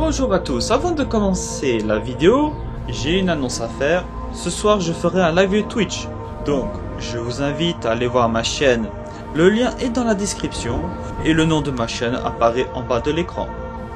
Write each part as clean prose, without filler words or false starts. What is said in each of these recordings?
Bonjour à tous, avant de commencer la vidéo, j'ai une annonce à faire. Ce soir je ferai un live Twitch, donc je vous invite à aller voir ma chaîne. Le lien est dans la description et le nom de ma chaîne apparaît en bas de l'écran.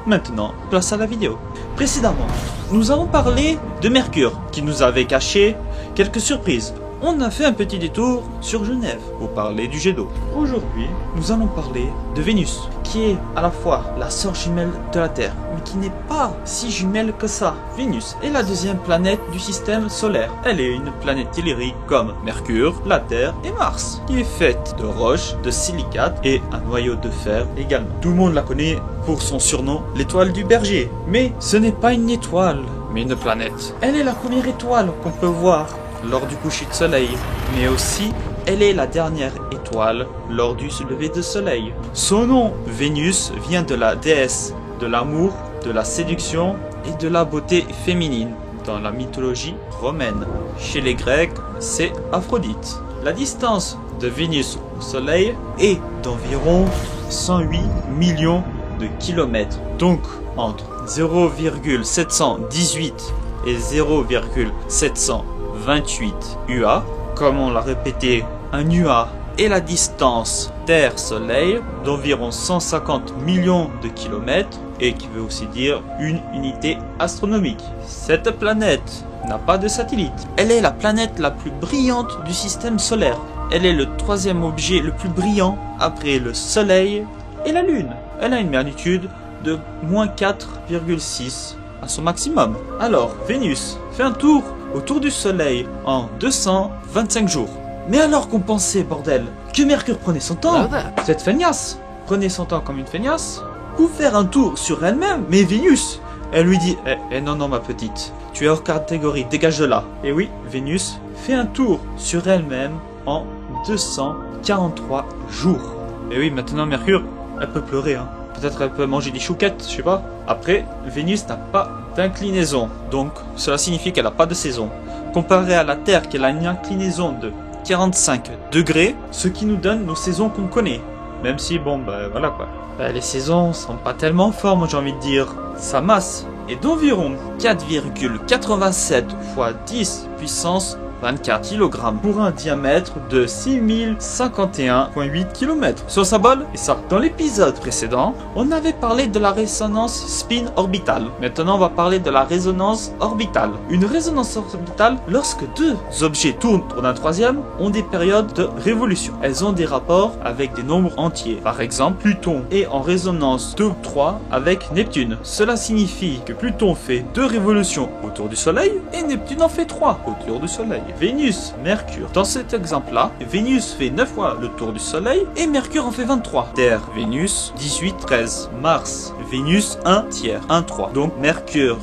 Maintenant, place à la vidéo. Précédemment, nous avons parlé de Mercure qui nous avait caché quelques surprises. On a fait un petit détour sur Genève pour parler du jet d'eau. Aujourd'hui, nous allons parler de Vénus, qui est à la fois la sœur jumelle de la Terre, mais qui n'est pas si jumelle que ça. Vénus est la deuxième planète du système solaire. Elle est une planète tellurique comme Mercure, la Terre et Mars, qui est faite de roches, de silicates et un noyau de fer également. Tout le monde la connaît pour son surnom, l'étoile du berger. Mais ce n'est pas une étoile, mais une planète. Elle est la première étoile qu'on peut voir lors du coucher de soleil, mais aussi elle est la dernière étoile lors du lever de soleil. Son nom, Vénus, vient de la déesse de l'amour, de la séduction et de la beauté féminine dans la mythologie romaine. Chez les Grecs, c'est Aphrodite. La distance de Vénus au soleil est d'environ 108 millions de kilomètres. Donc entre 0,718 et 0,728 UA, comme on l'a répété, un UA est la distance Terre-Soleil d'environ 150 millions de kilomètres et qui veut aussi dire une unité astronomique. Cette planète n'a pas de satellite. Elle est la planète la plus brillante du système solaire. Elle est le troisième objet le plus brillant après le Soleil et la Lune. Elle a une magnitude de moins 4,6 à son maximum. Alors, Vénus fait un tour autour du Soleil en 225 jours. Mais alors qu'on pensait, bordel, que Mercure prenait son temps, cette feignasse prenait son temps comme une feignasse, pour faire un tour sur elle-même, mais Vénus, elle lui dit non, ma petite, tu es hors catégorie, dégage de là. Et oui, Vénus fait un tour sur elle-même en 243 jours. Et oui, maintenant Mercure, elle peut pleurer, hein. Peut-être elle peut manger des chouquettes, je sais pas. Après, Vénus n'a pas d'inclinaison, donc cela signifie qu'elle n'a pas de saison. Comparé à la Terre qui a une inclinaison de 45 degrés, ce qui nous donne nos saisons qu'on connaît. Même si, bon, voilà quoi. Les saisons sont pas tellement fortes, j'ai envie de dire. Sa masse est d'environ 4,87 fois 10 puissance 24 kg pour un diamètre de 6051,8 km sur sa balle. Et ça, dans l'épisode précédent, on avait parlé de la résonance spin orbitale. Maintenant, on va parler de la résonance orbitale. Une résonance orbitale, lorsque deux objets tournent autour d'un troisième, ont des périodes de révolution. Elles ont des rapports avec des nombres entiers. Par exemple, Pluton est en résonance 2 ou 3 avec Neptune. Cela signifie que Pluton fait 2 révolutions autour du Soleil et Neptune en fait 3 autour du Soleil. Vénus, Mercure. Dans cet exemple-là, Vénus fait 9 fois le tour du Soleil et Mercure en fait 23. Terre, Vénus, 18, 13. Mars, Vénus, 1 tiers, 1, 3. Donc Mercure,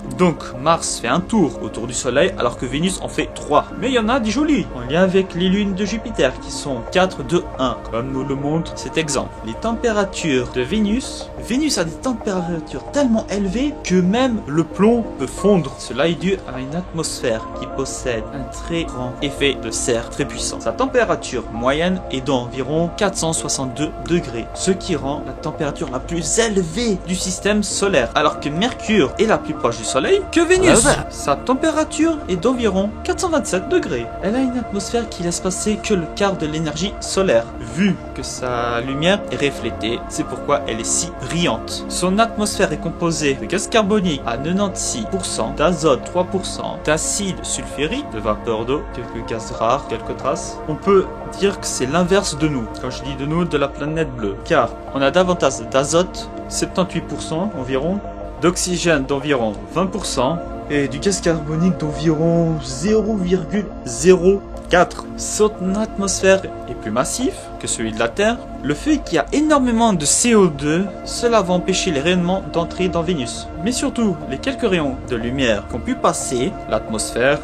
Mars fait un tour autour du Soleil alors que Vénus en fait 3. Mais il y en a des jolis en lien avec les lunes de Jupiter qui sont 4, 2, 1, comme nous le montre cet exemple. Les températures de Vénus a des températures tellement élevées que même le plomb peut fondre. Cela est dû à une atmosphère qui possède un très grand effet de serre très puissant. Sa température moyenne est d'environ 462 degrés, ce qui rend la température la plus élevée du système solaire, alors que Mercure est la plus proche du Soleil que Vénus. Sa température est d'environ 427 degrés. Elle a une atmosphère qui laisse passer que le quart de l'énergie solaire, vu que sa lumière est reflétée, c'est pourquoi elle est si brillante. Son atmosphère est composée de gaz carbonique à 96%, d'azote 3%, d'acide sulfurique, de vapeur d'eau, quelques gaz rares, quelques traces. On peut dire que c'est l'inverse de nous, quand je dis de nous, de la planète bleue, car on a davantage d'azote, 78% environ, d'oxygène d'environ 20% et du gaz carbonique d'environ 0,04. Son atmosphère est plus massif que celui de la Terre. Le fait qu'il y a énormément de CO2, cela va empêcher les rayonnements d'entrer dans Vénus. Mais surtout, les quelques rayons de lumière qui ont pu passer l'atmosphère,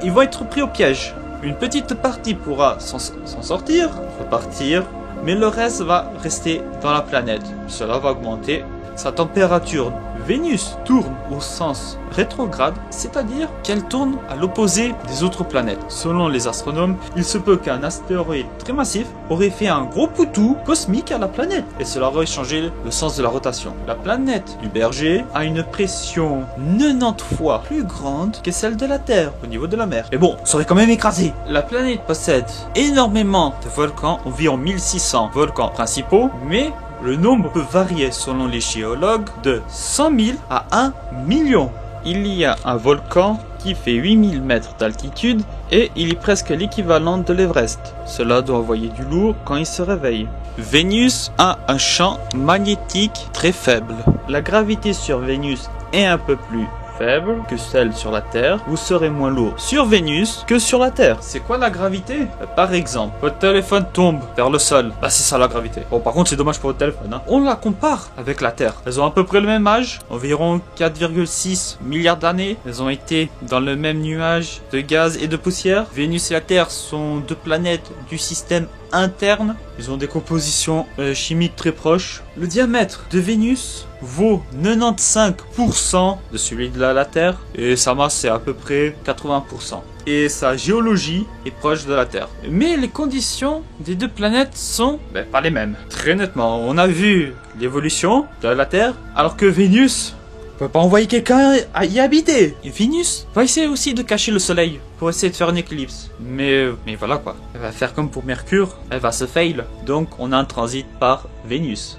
ils vont être pris au piège. Une petite partie pourra s'en sortir, repartir, mais le reste va rester dans la planète. Cela va augmenter sa température Vénus tourne au sens rétrograde, c'est-à-dire qu'elle tourne à l'opposé des autres planètes. Selon les astronomes, il se peut qu'un astéroïde très massif aurait fait un gros poutou cosmique à la planète et cela aurait changé le sens de la rotation. La planète du Berger a une pression 90 fois plus grande que celle de la Terre au niveau de la mer. Mais bon, on serait quand même écrasé. La planète possède énormément de volcans, environ 1600 volcans principaux, mais le nombre peut varier selon les géologues de 100 000 à 1 million. Il y a un volcan qui fait 8000 mètres d'altitude et il est presque l'équivalent de l'Everest. Cela doit envoyer du lourd quand il se réveille. Vénus a un champ magnétique très faible. La gravité sur Vénus est un peu plus faible que celle sur la Terre, vous serez moins lourd sur Vénus que sur la Terre. C'est quoi la gravité? Par exemple, votre téléphone tombe vers le sol. Bah c'est ça la gravité. Bon par contre c'est dommage pour votre téléphone. Hein. On la compare avec la Terre. Elles ont à peu près le même âge, environ 4,6 milliards d'années. Elles ont été dans le même nuage de gaz et de poussière. Vénus et la Terre sont deux planètes du système interne. Ils ont des compositions chimiques très proches. Le diamètre de Vénus vaut 95% de celui de la Terre et sa masse c'est à peu près 80%. Et sa géologie est proche de la Terre. Mais les conditions des deux planètes sont pas les mêmes. Très nettement, on a vu l'évolution de la Terre alors que Vénus on peut pas envoyer quelqu'un à y habiter. Et Vénus va essayer aussi de cacher le soleil pour essayer de faire une éclipse. Mais voilà quoi. Elle va faire comme pour Mercure, elle va se fail. Donc on a un transit par Vénus.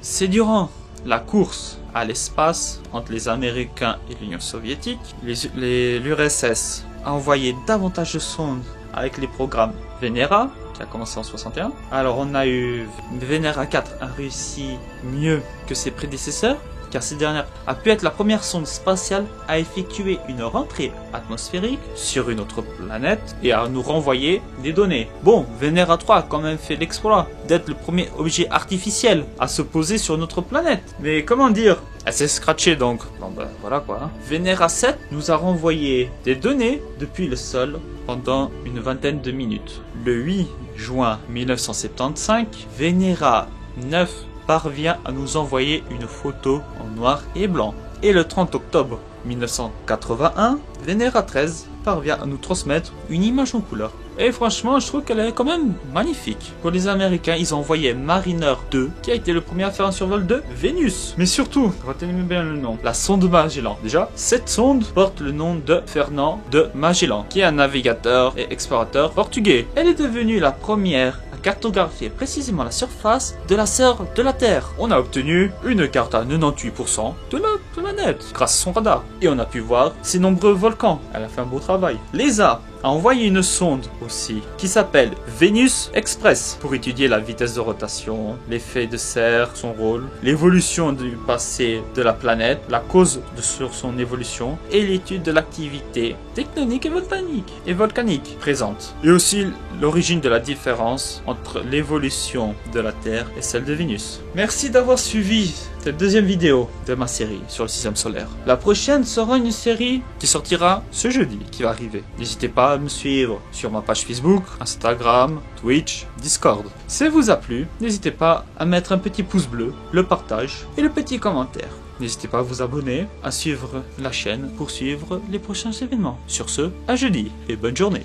C'est durant la course à l'espace entre les Américains et l'Union soviétique, l'URSS a envoyé davantage de sondes avec les programmes Venera, qui a commencé en 61. Alors on a eu Venera 4 a réussi mieux que ses prédécesseurs, car cette dernière a pu être la première sonde spatiale à effectuer une rentrée atmosphérique sur une autre planète et à nous renvoyer des données. Bon, Venera 3 a quand même fait l'exploit d'être le premier objet artificiel à se poser sur notre planète. Mais comment dire? Elle s'est scratchée donc. Bon voilà quoi. Hein. Venera 7 nous a renvoyé des données depuis le sol pendant une vingtaine de minutes. Le 8 juin 1975, Venera 9 parvient à nous envoyer une photo en noir et blanc. Et le 30 octobre 1981, Venera 13 parvient à nous transmettre une image en couleur. Et franchement, je trouve qu'elle est quand même magnifique. Pour les Américains, ils ont envoyé Mariner 2, qui a été le premier à faire un survol de Vénus. Mais surtout, retenez bien le nom, la sonde Magellan. Déjà, cette sonde porte le nom de Fernand de Magellan, qui est un navigateur et explorateur portugais. Elle est devenue la première à cartographier précisément la surface de la sœur de la Terre. On a obtenu une carte à 98% de la planète grâce à son radar. Et on a pu voir ses nombreux volcans. Elle a fait un beau travail. L'ESA a envoyé une sonde aussi qui s'appelle Venus Express pour étudier la vitesse de rotation, l'effet de serre, son rôle, l'évolution du passé de la planète, la cause sur son évolution et l'étude de l'activité tectonique et volcanique présente. Et aussi l'origine de la différence entre l'évolution de la Terre et celle de Vénus. Merci d'avoir suivi cette deuxième vidéo de ma série sur le système solaire. La prochaine sera une série qui sortira ce jeudi qui va arriver. N'hésitez pas à me suivre sur ma page Facebook, Instagram, Twitch, Discord. Si ça vous a plu, n'hésitez pas à mettre un petit pouce bleu, le partage et le petit commentaire. N'hésitez pas à vous abonner, à suivre la chaîne pour suivre les prochains événements. Sur ce, à jeudi et bonne journée.